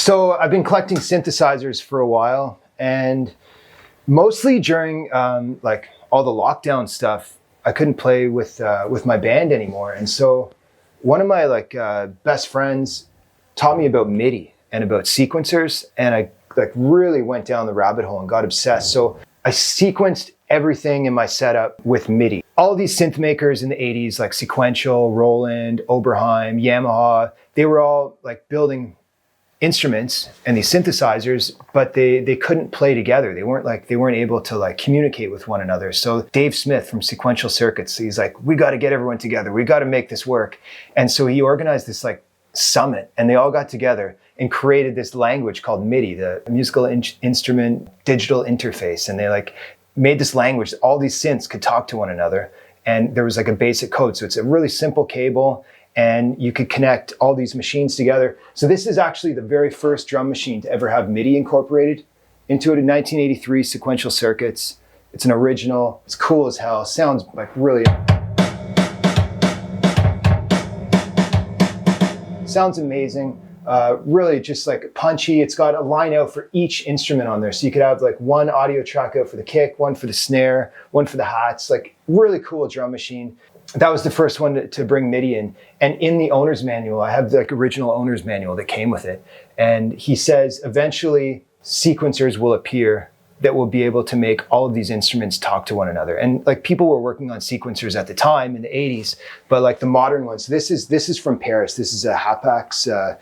So I've been collecting synthesizers for a while, and mostly during like all the lockdown stuff, I couldn't play with my band anymore. And so one of my best friends taught me about MIDI and about sequencers, and I really went down the rabbit hole and got obsessed. So I sequenced everything in my setup with MIDI. All of these synth makers in the 80s, like Sequential, Roland, Oberheim, Yamaha, they were all like building instruments and these synthesizers, but they couldn't play together. They weren't able to like communicate with one another. So Dave Smith from Sequential Circuits, he's like, we got to get everyone together. We got to make this work. And so he organized this like summit, and they all got together and created this language called MIDI, the musical instrument digital interface. And they like made this language that all these synths could talk to one another. And there was like a basic code. So it's a really simple cable, and you could connect all these machines together. So this is actually the very first drum machine to ever have MIDI incorporated into it in 1983, Sequential Circuits. It's an original, it's cool as hell, sounds like really, sounds amazing. Really just like punchy. It's got a line out for each instrument on there. So you could have like one audio track out for the kick, one for the snare, one for the hats, like really cool drum machine. That was the first one to bring MIDI in. And in the owner's manual, I have the like original owner's manual that came with it. And he says, eventually sequencers will appear that will be able to make all of these instruments talk to one another. And like people were working on sequencers at the time in the 80s, but like the modern ones, this is from Paris. This is a Hapax,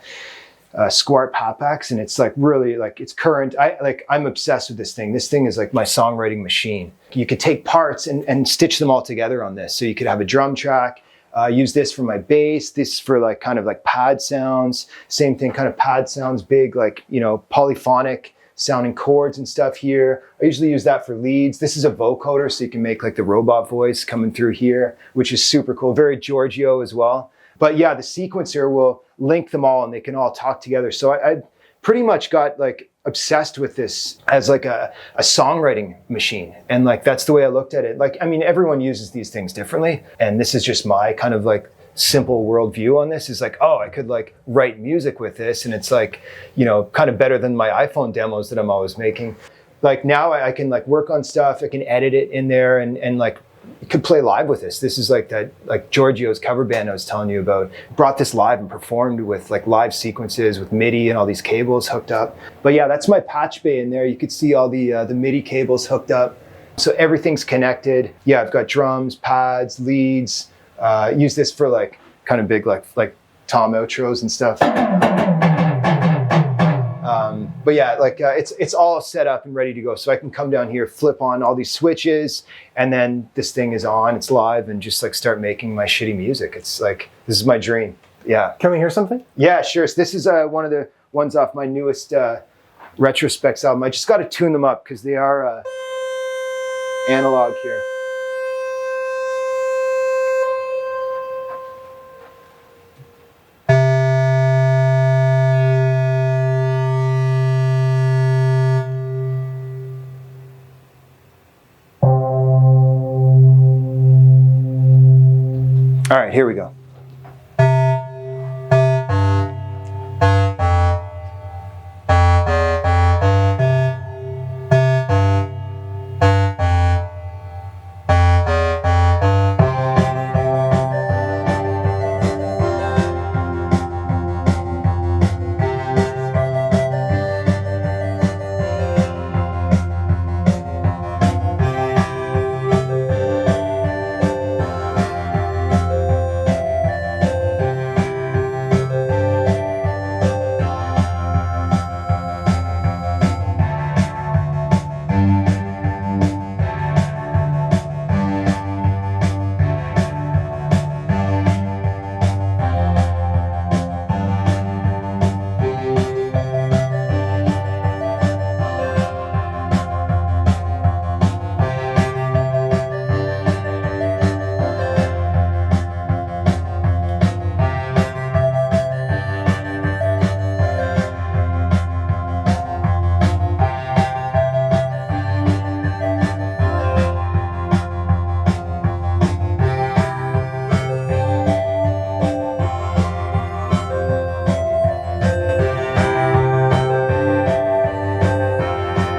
Squart Hapax, and it's like really like it's current. I'm obsessed with this thing. This thing is like my songwriting machine. You could take parts and stitch them all together on this. So you could have a drum track, use this for my bass, this for like kind of like pad sounds, same thing, kind of pad sounds, big like, you know, polyphonic sounding chords and stuff here. I usually use that for leads. This is a vocoder, so you can make like the robot voice coming through here, which is super cool. Very Giorgio as well. But yeah, the sequencer will link them all and they can all talk together. So I pretty much got like obsessed with this as like a songwriting machine. And like, that's the way I looked at it. Like, I mean, everyone uses these things differently. And this is just my kind of like simple worldview on this is like, oh, I could like write music with this. And it's like, you know, kind of better than my iPhone demos that I'm always making. Like now I can like work on stuff. I can edit it in there and like, you could play live with this. This is like that, like Giorgio's cover band I was telling you about. Brought this live and performed with like live sequences with MIDI and all these cables hooked up. But yeah, that's my patch bay in there. You could see all the MIDI cables hooked up. So everything's connected. Yeah, I've got drums, pads, leads. Use this for like kind of big like tom outros and stuff. But yeah, like it's all set up and ready to go. So I can come down here, flip on all these switches, and then this thing is on, it's live, and just like start making my shitty music. It's like, this is my dream. Yeah. Can we hear something? Yeah, sure. So this is one of the ones off my newest Retrospects album. I just got to tune them up because they are analog here. All right, here we go.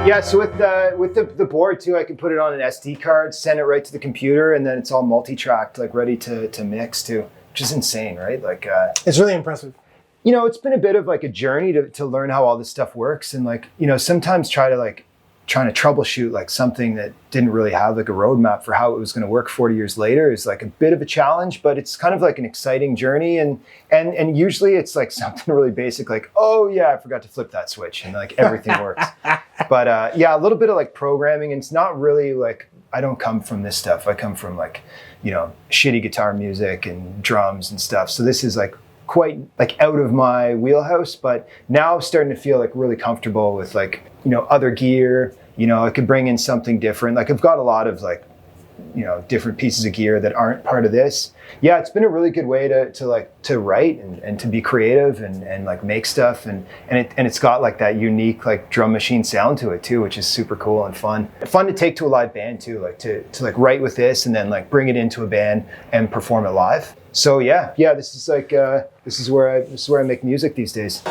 Yeah, so with the board too, I can put it on an SD card, send it right to the computer, and then it's all multi-tracked, like ready to mix too, which is insane, right? Like it's really impressive. You know, it's been a bit of like a journey to learn how all this stuff works, and like, you know, sometimes trying to troubleshoot like something that didn't really have like a roadmap for how it was going to work 40 years later is like a bit of a challenge, but it's kind of like an exciting journey. And usually it's like something really basic, like, oh yeah, I forgot to flip that switch, and like everything works. But yeah, a little bit of like programming, and it's not really like, I don't come from this stuff. I come from like, you know, shitty guitar music and drums and stuff. So this is like quite like out of my wheelhouse, but now I'm starting to feel like really comfortable with like, you know, other gear. You know, I could bring in something different. Like I've got a lot of like, you know, different pieces of gear that aren't part of this. Yeah, it's been a really good way to write and to be creative and like make stuff, and it's got like that unique like drum machine sound to it too, which is super cool and fun. Fun to take to a live band too, like to like write with this and then like bring it into a band and perform it live. So yeah, this is like this is where I make music these days.